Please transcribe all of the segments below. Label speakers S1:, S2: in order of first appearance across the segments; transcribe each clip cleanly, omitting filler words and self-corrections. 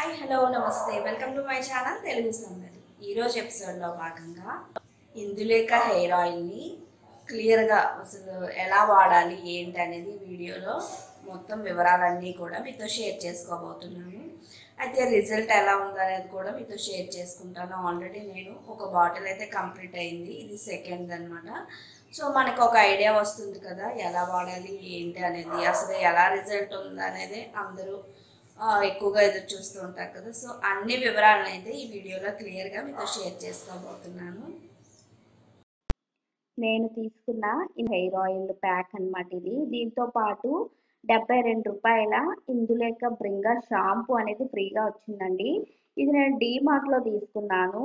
S1: Hi hello నమస్తే welcome to my channel Telugu సందడి. ఈరోజు ఎపిసోడ్లో భాగంగా ఇందులేక హెయిర్ ఆయిల్ని క్లియర్గా అసలు ఎలా వాడాలి ఏంటి అనేది వీడియోలో మొత్తం వివరాలన్నీ కూడా మీతో షేర్ చేసుకోబోతున్నాను. అయితే రిజల్ట్ ఎలా ఉందనేది కూడా మీతో షేర్ చేసుకుంటాను. ఆల్రెడీ నేను ఒక బాటిల్ అయితే కంప్లీట్ అయింది, ఇది సెకండ్ అనమాట. సో మనకు ఒక ఐడియా వస్తుంది కదా ఎలా వాడాలి ఏంటి అనేది, అసలు ఎలా రిజల్ట్ ఉంది అనేది అందరూ ఎక్కువగా ఎదురు చూస్తూ ఉంటారు కదా. సో అన్ని వివరాలను అయితే ఈ వీడియోలో క్లియర్గా మీతో షేర్ చేసుకోబోతున్నాను.
S2: నేను తీసుకున్న ఈ హెయిర్ ఆయిల్ ప్యాక్ అన్నమాట ఇది. దీంతో పాటు 72 రూపాయల ఇందులేక బ్రింగా షాంపూ అనేది ఫ్రీగా వచ్చిందండి. ఇది నేను డీమార్ట్లో తీసుకున్నాను.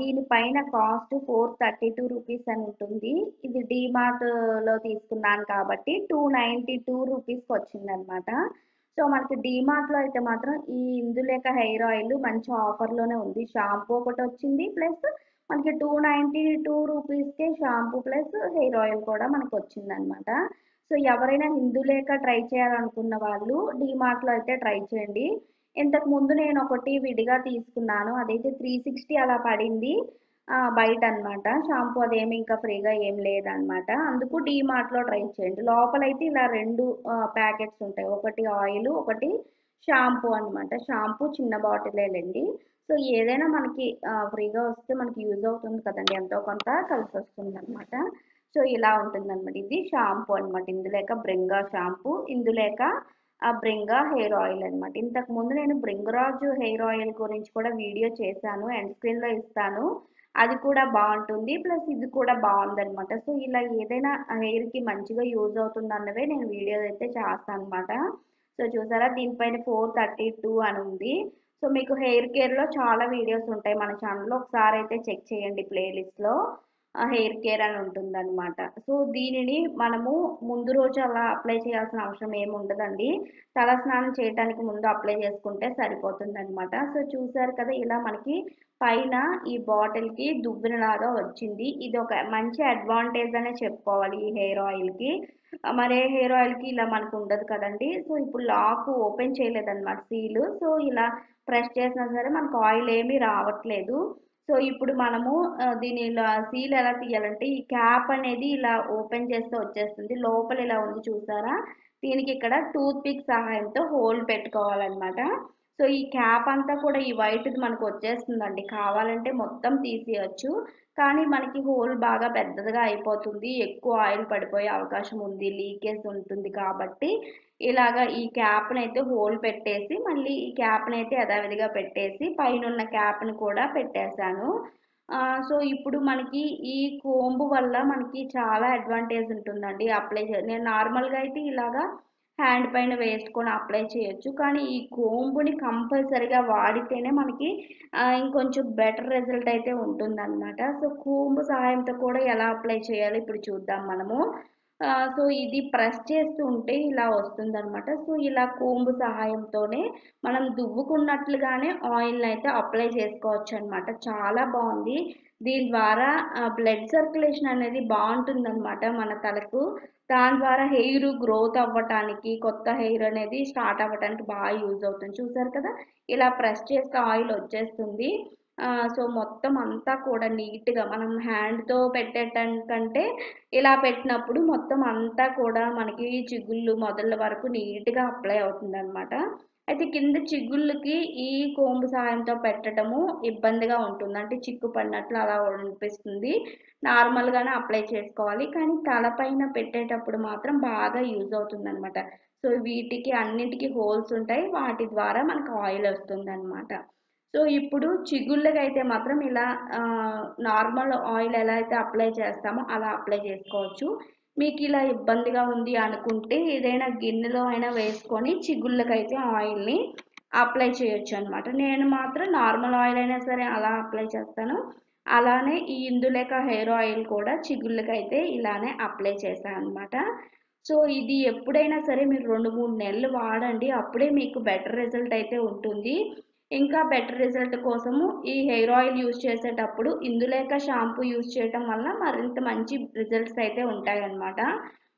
S2: దీనిపైన కాస్ట్ 432 రూపీస్ అని ఉంటుంది. ఇది డీమార్ట్లో తీసుకున్నాను కాబట్టి 292 రూపీస్కి వచ్చిందనమాట. సో మనకి డీమార్ట్లో అయితే మాత్రం ఈ ఇందులేక హెయిర్ ఆయిల్ మంచి ఆఫర్లోనే ఉంది. షాంపూ ఒకటి వచ్చింది, ప్లస్ మనకి 292 రూపీస్కే షాంపూ ప్లస్ హెయిర్ ఆయిల్ కూడా మనకు వచ్చిందనమాట. సో ఎవరైనా ఇందులేక ట్రై చేయాలనుకున్న వాళ్ళు డీమార్ట్లో అయితే ట్రై చేయండి. ఇంతకు ముందు నేను ఒకటి విడిగా తీసుకున్నాను, అదైతే 360 అలా పడింది బయట అనమాట. షాంపూ అదేమి ఇంకా ఫ్రీగా ఏం లేదనమాట. అందుకు డీమార్ట్లో ట్రై చేయండి. లోపలైతే ఇలా 2 ప్యాకెట్స్ ఉంటాయి, ఒకటి ఆయిల్ ఒకటి షాంపూ అనమాట. షాంపూ చిన్న బాటిలేలండి. సో ఏదైనా మనకి ఫ్రీగా వస్తే మనకి యూజ్ అవుతుంది కదండి, ఎంతో కొంత కలిసి వస్తుంది అనమాట. సో ఇలా ఉంటుందన్నమాట. ఇది షాంపూ అనమాట, ఇందులేక బ్రింగా షాంపూ, ఇందులేక బ్రింగా హెయిర్ ఆయిల్ అనమాట. ఇంతకు ముందు నేను బ్రింగరాజు హెయిర్ ఆయిల్ గురించి కూడా వీడియో చేశాను, ఎండ్ స్క్రీన్లో ఇస్తాను. అది కూడా బాగుంటుంది, ప్లస్ ఇది కూడా బాగుందనమాట. సో ఇలా ఏదైనా హెయిర్కి మంచిగా యూజ్ అవుతుంది అన్నవే నేను వీడియో అయితే చేస్తాను అనమాట. సో చూసారా, దీనిపైన 432 అని ఉంది. సో మీకు హెయిర్ కేర్లో చాలా వీడియోస్ ఉంటాయి మన ఛానల్లో, ఒకసారి అయితే చెక్ చేయండి. ప్లేలిస్ట్లో హెయిర్ కేర్ అని ఉంటుందన్నమాట. సో దీనిని మనము ముందు రోజు అలా అప్లై చేయాల్సిన అవసరం ఏమి ఉండదండి. తలస్నానం చేయడానికి ముందు అప్లై చేసుకుంటే సరిపోతుంది అనమాట. సో చూసారు కదా, ఇలా మనకి పైన ఈ బాటిల్కి దువ్వెనలాగా వచ్చింది. ఇది ఒక మంచి అడ్వాంటేజ్ అనే చెప్పుకోవాలి ఈ హెయిర్ ఆయిల్కి. మరే హెయిర్ ఆయిల్కి ఇలా మనకు ఉండదు కదండి. సో ఇప్పుడు లాక్ ఓపెన్ చేయలేదన్నమాట, సీలు. సో ఇలా ప్రెస్ చేసినా సరే మనకు ఆయిల్ ఏమీ రావట్లేదు. సో ఇప్పుడు మనము దీని ఇలా సీల్ ఎలా తీయాలంటే, ఈ క్యాప్ అనేది ఇలా ఓపెన్ చేస్తే వచ్చేస్తుంది. లోపల ఇలా ఉంది చూసారా, దీనికి ఇక్కడ టూత్ పిక్ సహాయంతో హోల్ పెట్టుకోవాలన్నమాట. సో ఈ క్యాప్ అంతా కూడా ఈ వైట్ది మనకు వచ్చేస్తుందండి. కావాలంటే మొత్తం తీసేయచ్చు, కానీ మనకి హోల్ బాగా పెద్దదిగా అయిపోతుంది, ఎక్కువ ఆయిల్ పడిపోయే అవకాశం ఉంది, లీకేజ్ ఉంటుంది. కాబట్టి ఇలాగా ఈ క్యాప్ని అయితే హోల్ పెట్టేసి, మళ్ళీ ఈ క్యాప్ని అయితే యథావిధిగా పెట్టేసి పైన ఉన్న క్యాప్ని కూడా పెట్టేశాను. సో ఇప్పుడు మనకి ఈ కోంబు వల్ల మనకి చాలా అడ్వాంటేజ్ ఉంటుందండి. నేను నార్మల్గా అయితే ఇలాగా హ్యాండ్ పైన వేసుకొని అప్లై చేయొచ్చు, కానీ ఈ కోంబుని కంపల్సరిగా వాడితేనే మనకి ఇంకొంచెం బెటర్ రిజల్ట్ అయితే ఉంటుందన్నమాట. సో కోంబు సహాయంతో కూడా ఎలా అప్లై చేయాలి ఇప్పుడు చూద్దాం మనము. సో ఇది ప్రెస్ చేస్తూ ఉంటే ఇలా వస్తుందన్నమాట. సో ఇలా కోంబు సహాయంతోనే మనం దువ్వుకున్నట్లుగానే ఆయిల్ని అయితే అప్లై చేసుకోవచ్చు అనమాట. చాలా బాగుంది. దీని ద్వారా బ్లడ్ సర్క్యులేషన్ అనేది బాగుంటుందన్నమాట మన తలకు. దాని ద్వారా హెయిర్ గ్రోత్ అవ్వటానికి, కొత్త హెయిర్ అనేది స్టార్ట్ అవ్వటానికి బాగా యూజ్ అవుతుంది. చూసారు కదా, ఇలా ప్రెస్ చేస్తే ఆయిల్ వచ్చేస్తుంది. సో మొత్తం అంతా కూడా నీట్గా మనం హ్యాండ్తో పెట్టేటంటే ఇలా పెట్టినప్పుడు మొత్తం అంతా కూడా మనకి చిగుళ్ళు మొదళ్ళ వరకు నీట్గా అప్లై అవుతుంది అనమాట. అయితే కింద చిగుళ్ళకి ఈ కోంబు సహాయంతో పెట్టడము ఇబ్బందిగా ఉంటుంది, అంటే చిక్కు పడినట్లు అలా అనిపిస్తుంది. నార్మల్గానే అప్లై చేసుకోవాలి, కానీ తలపైన పెట్టేటప్పుడు మాత్రం బాగా యూజ్ అవుతుంది అనమాట. సో వీటికి అన్నిటికీ హోల్స్ ఉంటాయి, వాటి ద్వారా మనకు ఆయిల్ వస్తుంది అనమాట. సో ఇప్పుడు చిగుళ్ళకి అయితే మాత్రం ఇలా నార్మల్ ఆయిల్ ఎలా అయితే అప్లై చేస్తామో అలా అప్లై చేసుకోవచ్చు. మీకు ఇలా ఇబ్బందిగా ఉంది అనుకుంటే ఏదైనా గిన్నెలో అయినా వేసుకొని చిగుళ్ళకైతే ఆయిల్ని అప్లై చేయొచ్చు అనమాట. నేను మాత్రం నార్మల్ ఆయిల్ అయినా సరే అలా అప్లై చేస్తాను. అలానే ఈ ఇందులేక హెయిర్ ఆయిల్ కూడా చిగుళ్ళకైతే ఇలానే అప్లై చేశాను అనమాట. సో ఇది ఎప్పుడైనా సరే మీరు 2-3 నెలలు వాడండి, అప్పుడే మీకు బెటర్ రిజల్ట్ అయితే ఉంటుంది. ఇంకా బెటర్ రిజల్ట్ కోసము ఈ హెయిర్ ఆయిల్ యూజ్ చేసేటప్పుడు ఇందులేక షాంపూ యూజ్ చేయటం వల్ల మరింత మంచి రిజల్ట్స్ అయితే ఉంటాయన్నమాట.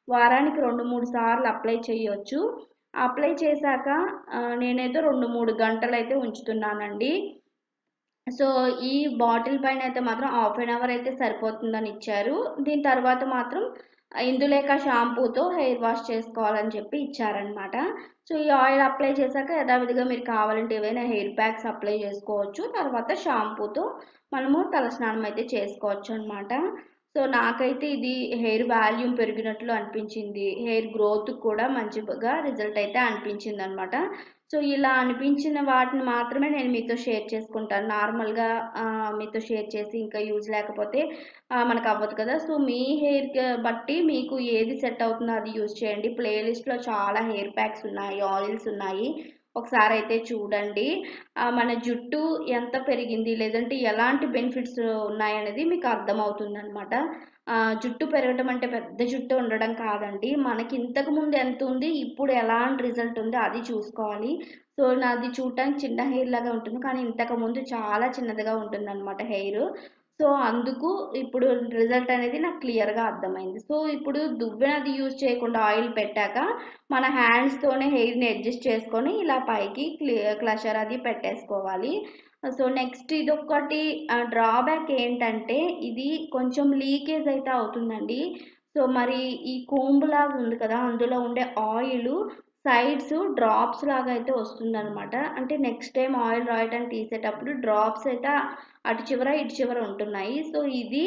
S2: వారానికి 2-3 సార్లు అప్లై చేయొచ్చు. అప్లై చేశాక నేనైతే 2-3 గంటలు అయితే ఉంచుతున్నానండి. సో ఈ బాటిల్ పైన అయితే మాత్రం హాఫ్ అన్ అవర్ అయితే సరిపోతుందని ఇచ్చారు. దీని తర్వాత మాత్రం ఇందులేక షాంపూతో హెయిర్ వాష్ చేసుకోవాలని చెప్పి ఇచ్చారనమాట. సో ఈ ఆయిల్ అప్లై చేశాక యథావిధిగా మీరు కావాలంటే ఏవైనా హెయిర్ ప్యాక్స్ అప్లై చేసుకోవచ్చు. తర్వాత షాంపూతో మనము తలస్నానం అయితే చేసుకోవచ్చు అనమాట. సో నాకైతే ఇది హెయిర్ వాల్యూమ్ పెరిగినట్లు అనిపించింది. హెయిర్ గ్రోత్ కూడా మంచిగా రిజల్ట్ అయితే అనిపించింది అనమాట. సో ఇలా అనిపించిన వాటిని మాత్రమే నేను మీతో షేర్ చేసుకుంటాను. నార్మల్గా మీతో షేర్ చేసి ఇంకా యూజ్ లేకపోతే మనకు అవ్వదు కదా. సో మీ హెయిర్కి బట్టి మీకు ఏది సెట్ అవుతుందో అది యూజ్ చేయండి. ప్లేలిస్ట్లో చాలా హెయిర్ ప్యాక్స్ ఉన్నాయి, ఆయిల్స్ ఉన్నాయి. ఒకసారి అయితే చూడండి. మన జుట్టు ఎంత పెరిగింది, లేదంటే ఎలాంటి బెనిఫిట్స్ ఉన్నాయనేది మీకు అర్థమవుతుంది అనమాట. జుట్టు పెరగడం అంటే పెద్ద జుట్టు ఉండడం కాదండి. మనకి ఇంతకు ముందు ఎంత ఉంది, ఇప్పుడు ఎలాంటి రిజల్ట్ ఉందో అది చూసుకోవాలి. సో నాది చూడటానికి చిన్న హెయిర్ లాగా ఉంటుంది, కానీ ఇంతకు ముందు చాలా చిన్నదిగా ఉంటుంది అనమాట హెయిర్. సో అందుకు ఇప్పుడు రిజల్ట్ అనేది నాకు క్లియర్గా అర్థమైంది. సో ఇప్పుడు దువ్వెనది యూజ్ చేయకుండా ఆయిల్ పెట్టాక మన హ్యాండ్స్తోనే హెయిర్ని అడ్జస్ట్ చేసుకొని ఇలా పైకి క్లషర్ అది పెట్టేసుకోవాలి. సో నెక్స్ట్ ఇదొకటి డ్రాబ్యాక్ ఏంటంటే ఇది కొంచెం లీకేజ్ అయితే అవుతుందండి. సో మరి ఈ కోంబు లాగా ఉంది కదా, అందులో ఉండే ఆయిల్ సైడ్స్ డ్రాప్స్ లాగా అయితే వస్తుందన్నమాట. అంటే నెక్స్ట్ టైం ఆయిల్ రాయటానికి తీసేటప్పుడు డ్రాప్స్ అయితే అటు చివర ఇటు చివర ఉంటున్నాయి. సో ఇది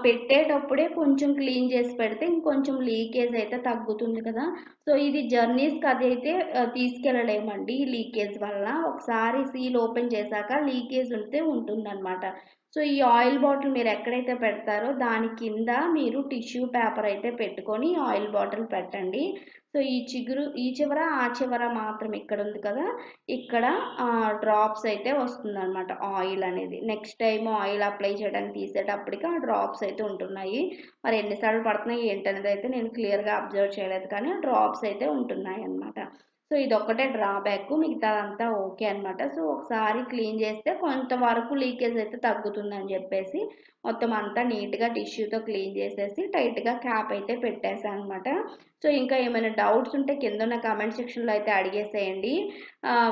S2: పెట్టేటప్పుడే కొంచెం క్లీన్ చేసి పెడితే ఇంకొంచెం లీకేజ్ అయితే తగ్గుతుంది కదా. సో ఇది జర్నీస్కి అది అయితే తీసుకెళ్ళలేమండి లీకేజ్ వల్ల. ఒకసారి సీల్ ఓపెన్ చేశాక లీకేజ్ ఉంటే ఉంటుందన్నమాట. సో ఈ ఆయిల్ బాటిల్ మీరు ఎక్కడైతే పెడతారో దాని కింద మీరు టిష్యూ పేపర్ అయితే పెట్టుకొని ఆయిల్ బాటిల్ పెట్టండి. సో ఈ చివర ఆ చివర మాత్రం ఇక్కడ ఉంది కదా, ఇక్కడ డ్రాప్స్ అయితే వస్తుందన్నమాట ఆయిల్ అనేది. నెక్స్ట్ టైం ఆయిల్ అప్లై చేయడానికి తీసేటప్పటికి ఆ డ్రాప్స్ అయితే ఉంటున్నాయి. మరి ఎన్నిసార్లు పడుతున్నాయి ఏంటనేది అయితే నేను క్లియర్గా అబ్జర్వ్ చేయలేదు, కానీ డ్రాప్స్ అయితే ఉంటున్నాయి అన్నమాట. సో ఇదొక్కటే డ్రాబ్యాక్, మిగతాదంతా ఓకే అనమాట. సో ఒకసారి క్లీన్ చేస్తే కొంతవరకు లీకేజ్ అయితే తగ్గుతుందని చెప్పేసి మొత్తం అంతా నీట్గా టిష్యూతో క్లీన్ చేసేసి టైట్గా క్యాప్ అయితే పెట్టేసాను అనమాట. సో ఇంకా ఏమైనా డౌట్స్ ఉంటే కింద ఉన్న కామెంట్ సెక్షన్లో అయితే అడిగేసేయండి.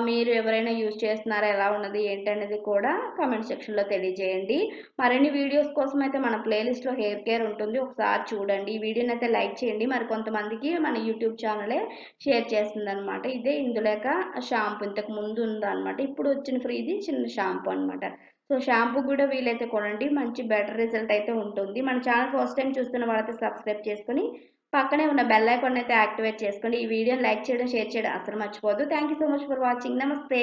S2: మీరు ఎవరైనా యూజ్ చేస్తున్నారా, ఎలా ఉన్నది ఏంటనేది కూడా కామెంట్ సెక్షన్లో తెలియజేయండి. మరిన్ని వీడియోస్ కోసం అయితే మన ప్లేలిస్ట్లో హెయిర్ కేర్ ఉంటుంది, ఒకసారి చూడండి. ఈ వీడియోని అయితే లైక్ చేయండి, మరి కొంతమందికి మన యూట్యూబ్ ఛానలే షేర్ చేస్తుంది అనమాట. ఇదే ఇందులేక షాంపూ ఇంతకు ముందు ఉందన్నమాట, ఇప్పుడు వచ్చిన ఫ్రీది చిన్న షాంపూ అనమాట. సో షాంపూ కూడా వీలైతే కొనండి, మంచి బెటర్ రిజల్ట్ అయితే ఉంటుంది. మన ఛానల్ ఫస్ట్ టైం చూస్తున్న వాళ్ళైతే సబ్స్క్రైబ్ చేసుకొని పక్కనే ఉన్న బెల్ ఐకాన్ అయితే యాక్టివేట్ చేసుకోండి. ఈ వీడియోని లైక్ చేయడం, షేర్ చేయడం అసలు మర్చిపోవద్దు. Thank you so much for watching. నమస్తే.